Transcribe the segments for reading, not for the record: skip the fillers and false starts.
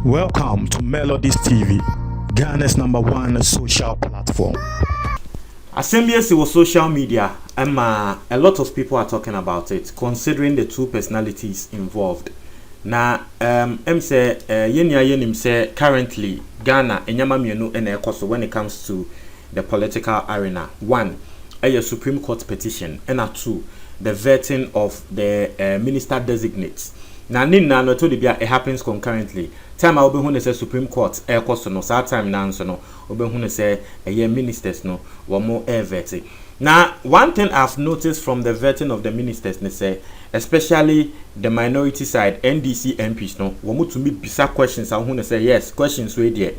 Welcome to Melodies TV, Ghana's #1 social platform. Assembly was social media, and a lot of people are talking about it, considering the two personalities involved. Now, say yenim say currently Ghana enyama mienu ene ekoso when it comes to the political arena. One, a Supreme Court petition, and two, the vetting of the minister designates. Now, Nina no to it happens concurrently. Time I will be say Supreme Court ekoso no sa time na nso no obehunu say ministers no one more vetting. Now, one thing I've noticed from the vetting of the ministers, they say, especially the minority side, NDC MPs, no, we to me bizarre questions. I want to say yes, questions right there.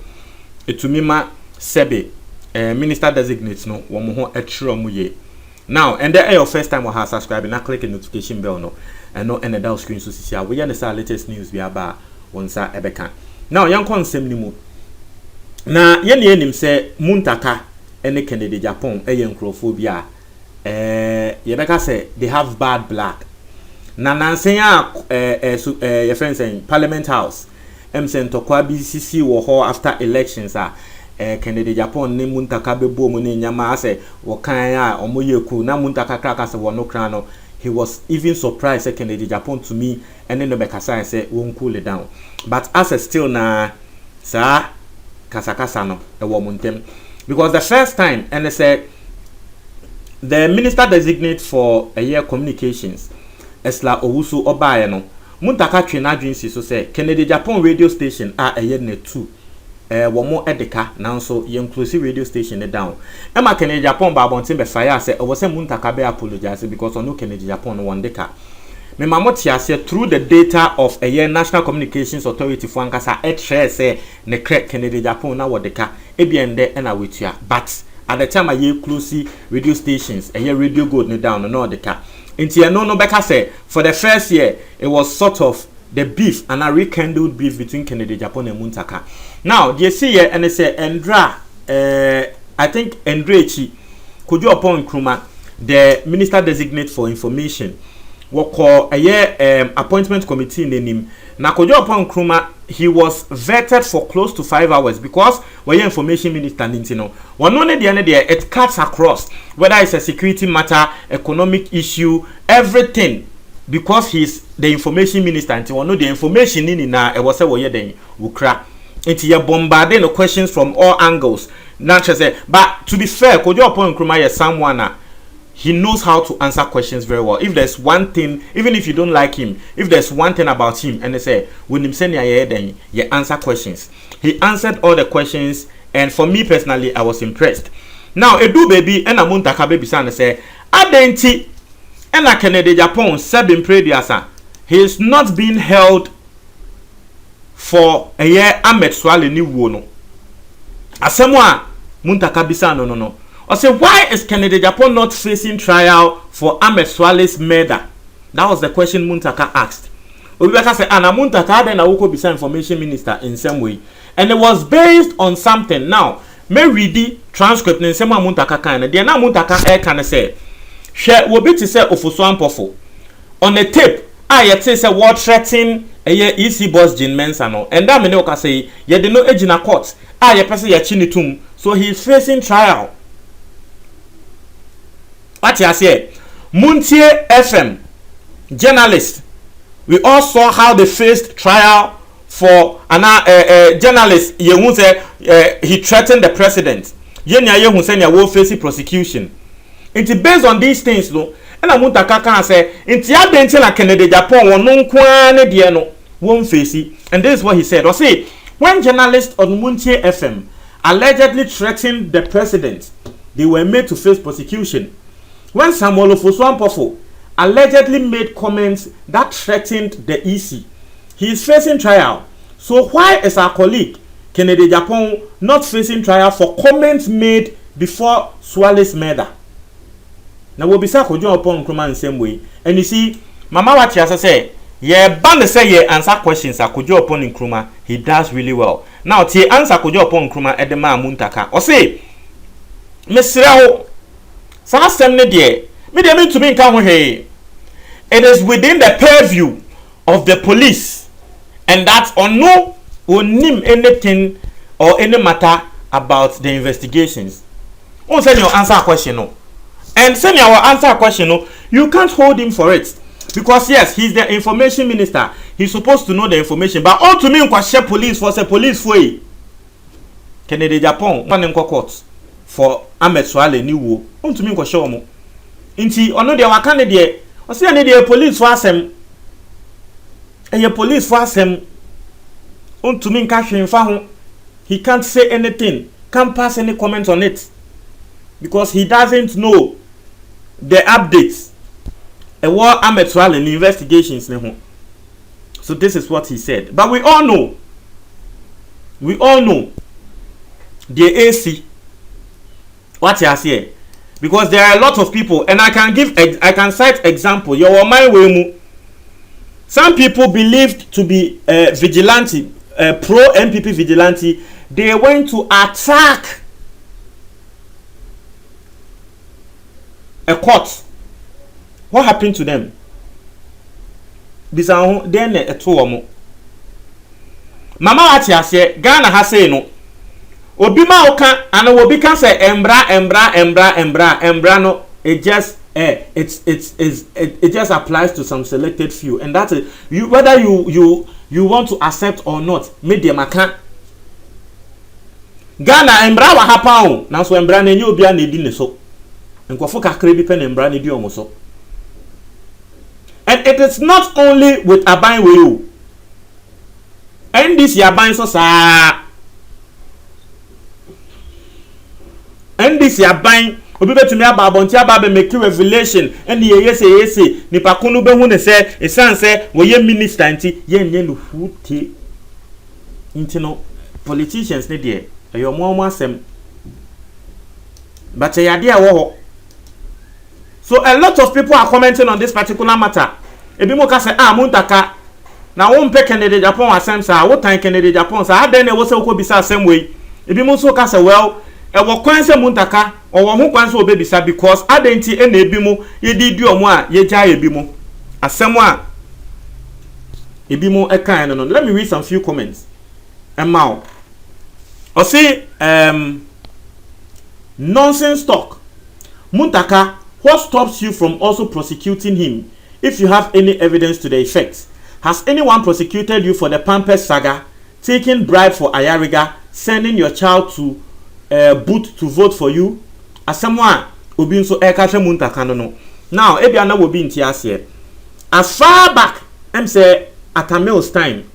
It to me ma sebe minister designates no, we mo a true muye. Now, and the your first time we have subscribed, and click the notification bell no, and no and the dial screen so see. We understand latest news we about once I ever can. Now, young consem ni mu. Na yen say Muntaka. Any Kennedy Japan, Nkrofobia, Yebeka say they have bad blood. Nanansenya, your friends saying Parliament House, Sento BCC war after elections are Kennedy Japan, Muntaka Bebo Muni Yamase, Wakaya, or Moyoku, Namuntaka Krakas, no crano. He was even surprised at Kennedy Japan to me, and then the Bekasa said, won't cool it down. But as a still na, sir, Kasakasano, a woman them. Because the first time, and they said, the minister designate for a year communications, Esla Owusu Obayano, Muntaka Trina Jinsi, so say, Kennedy Japan radio station are a year ne two. One more edeka, now so inclusive radio station down. Emma Kennedy Japan Babon Timber Fire said, I was a Muntaka be apologizing because I know Kennedy Japan one deka. Me mamotia said through the data of a year National Communications Authority for Ankasa et say ne crack Kennedy Japan na wadeka ebiende and with ya. But at the time I hear closely radio stations, a year radio good ne down no deka. Inti no beka say for the first year it was sort of the beef and a rekindled beef between Kennedy Japan and Muntaka. Now you see here and they say Endra I think Endrechi could you upon Nkrumah, the minister designate for information. We call a year appointment committee in him. Now, Kojo upon Nkrumah, he was vetted for close to 5 hours because we're information minister. One only the end there, it cuts across whether it's a security matter, economic issue, everything. Because he's the information minister, and one know the information in now. It was a way then we crack. It's you bombarding the questions from all angles. Not just say, but to be fair, Kojo upon Nkrumah is someone. He knows how to answer questions very well. If there's one thing, even if you don't like him, if there's one thing about him, and they say, when him send you then you answer questions. He answered all the questions, and for me personally, I was impressed. Now, Edu baby, and Muntaka baby son say, Adenti, and a Kennedy Japan, Sabin Prediasa, he is not being held for a year. Ahmed Swale ni wono. Asemwa Muntaka bisa no. I say, why is Kennedy Japan not facing trial for Ahmed Swale's murder? That was the question Muntaka asked. Obibeka said, Anna Muntaka then Awuko bisa information minister in some way. And it was based on something. Now, may read the transcript in some Muntaka kind. The na Muntaka air can say, share will be to say Ofuso Ampofo. On the tape, I say what threatening a year EC boss Jin Mensano. And that me say, ye de no age in a court. I person ya chinitum. So he is facing trial. What you say? Muntie FM journalist. We all saw how they faced trial for an journalist. You say he threatened the president. Yenya you say will face prosecution. It's based on these things, no. And I want to say, "It's ya denti na Kennedy Japan won no kwane de no won't face it." And this is what he said. I say when journalists on Muntie FM allegedly threatened the president, they were made to face prosecution. When Samuel Ofosu Ampofo allegedly made comments that threatened the EC, he is facing trial. So why is our colleague Kennedy Japan not facing trial for comments made before Swale's murder? Now we'll be Kojo upon Nkrumah in the same way. And you see, Mama Watiasa say, yeah, band say yeah answer questions Kojo upon Nkrumah. He does really well. Now tie answer Kojo upon Nkrumah Edema Muntaka. Or say, Mr. Sa asem ne de me de me ntumi nka ho hwe it is within the purview of the police, and that or no will name anything or any matter about the investigations. Oh, send your answer a question, no. And send your answer a question, no. You can't hold him for it. Because yes, he's the information minister. He's supposed to know the information. But all to me, share police for say police for Kennedy Japan, one in court for Ahmed Swale Niwo. All to me, show mo. Inti ono de wakane de. O say any de police for asem. E police for asem. All to me, he can't say anything. Can't pass any comment on it. Because he doesn't know the updates. A war Ahmed Swale in investigations. So this is what he said. But we all know the AC what you say, because there are a lot of people, and I can cite example. Your mind way. Some people believed to be vigilante, pro MPP vigilante. They went to attack a court. What happened to them? Bisan then a two Mama ati ase Ghana ha say no. Obi ma oka and obi can say embra no. It just it just applies to some selected few, and that's it. You whether you want to accept or not, media maka. Ghana embra wa hapa o. Na so embra na nyi obi a na edi ne so. Nkofo kakra bi pe na embra na edi omo so. And it is not only with Aban Weyo. And this Yaban so sa. And this Yaban obi betumi aba abonti aba be make revelation and ye say nipa kunu be hu ne say esan say wo ye minister nti ye nye no huti. Nti no politicians ne de eyo mo asem. But yade a wo ho. So a lot of people are commenting on this particular matter. Ebi mo ka say Muntaka na wo mpe Kennedy Japan asem sa wo tan Kennedy Japan sa adan na wo se ko bisa asem we. Ebi mo so ka say well e wo kwan se Muntaka o wo ho kwan se obebisa because adenti e na ebi mo ye di omo a ye gya ebi mo asem a ebi mo e kan no. Let me read some few comments. Emma o say nonsense talk. Muntaka, what stops you from also prosecuting him if you have any evidence to the effect? Has anyone prosecuted you for the Pampers saga, taking bribe for Ayariga, sending your child to boot to vote for you? As someone who been so Muntaka no. Now, Ebiana will be in Tiasia. As far back, I'm say at Amel's time,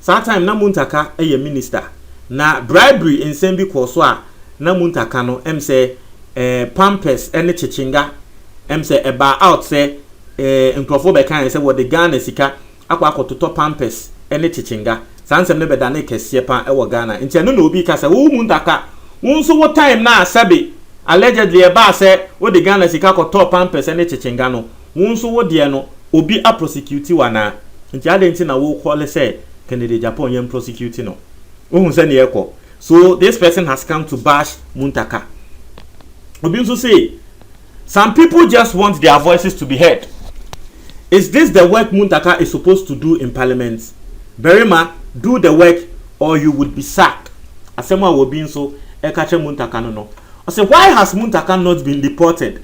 sometime na Muntaka a minister. Na bribery in Sembi Kwoswa, na Muntaka no, I'm say Pampers any chichinga. Say eba out say nkrofo be kan say what the Ghana sika akwa akototo Pampers ene chichinga sansem ne beda na kese pa e wo Ghana nti eno na obi ka say wo Muntaka wonso wo time na asabe allegedly eba say wo the Ghana sika akototo Pampers ene chichinga no wonso wo de no obi a prosecute wana nti ade nti na wo call say Kennedy Japan yem prosecute no wo say ne ekọ. So this person has come to bash Muntaka. Obi nso say some people just want their voices to be heard. Is this the work Muntaka is supposed to do in parliament? Berima, do the work or you would be sacked. Asema will be so Ekache Muntaka no. I say, why has Muntaka not been deported?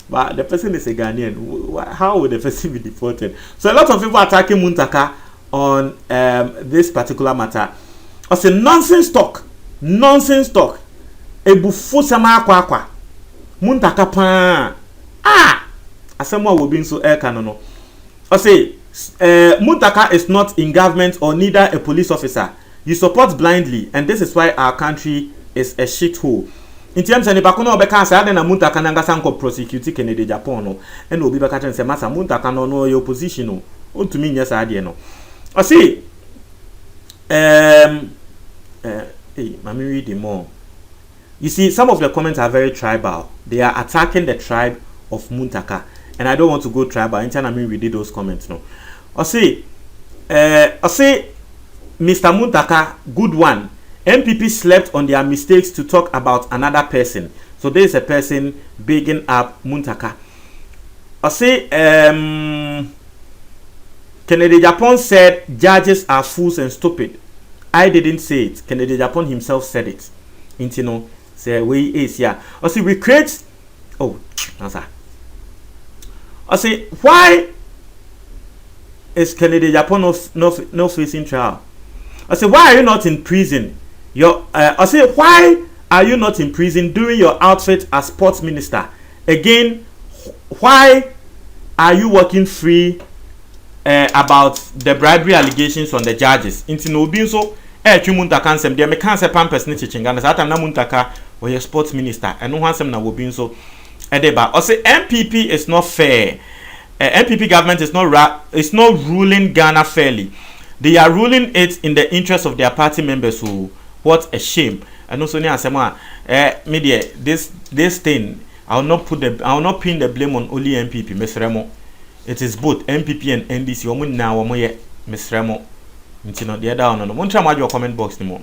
But the person is a Ghanaian. How would the person be deported? So a lot of people are attacking Muntaka on this particular matter. I say nonsense talk. Nonsense talk. Ebufu sama akwa Muntaka pa asema will be so no. I say Muntaka is not in government or neither a police officer. You support blindly, and this is why our country is a shithole. In terms of the Bakuno Beka say na Muntaka nanga sanko prosecute Kennedy Japan no, and obi beka chen say masa Muntaka no your position no. On to me yes ade no. I say hey, mami read more. You see, some of the comments are very tribal. They are attacking the tribe of Muntaka. And I don't want to go tribal. In time, we did those comments. No. I say, Mr. Muntaka, good one. MPP slept on their mistakes to talk about another person. So there is a person bigging up Muntaka. I say Kennedy Japan said judges are fools and stupid. I didn't say it. Kennedy Japan himself said it. You know, say we is here. I say we create. Oh, answer. I say why is Kennedy Japan not facing trial? I say why are you not in prison? I say why are you not in prison doing your outfit as sports minister? Again, why are you working free about the bribery allegations on the judges? Into no being so, Muntaka ansem, there may cancer pampers niching, and as I am Muntaka or your sports minister, and no one sem na will be so. Edeba, I say MPP is not fair. MPP government is not ruling Ghana fairly. They are ruling it in the interest of their party members. Who, what a shame. And also near Asema, media, this thing, I will not pin the blame on only MPP, Mr. Remo. It is both MPP and NDC. Omu na Mr. Remo. The other one, no. Won't you comment box anymore?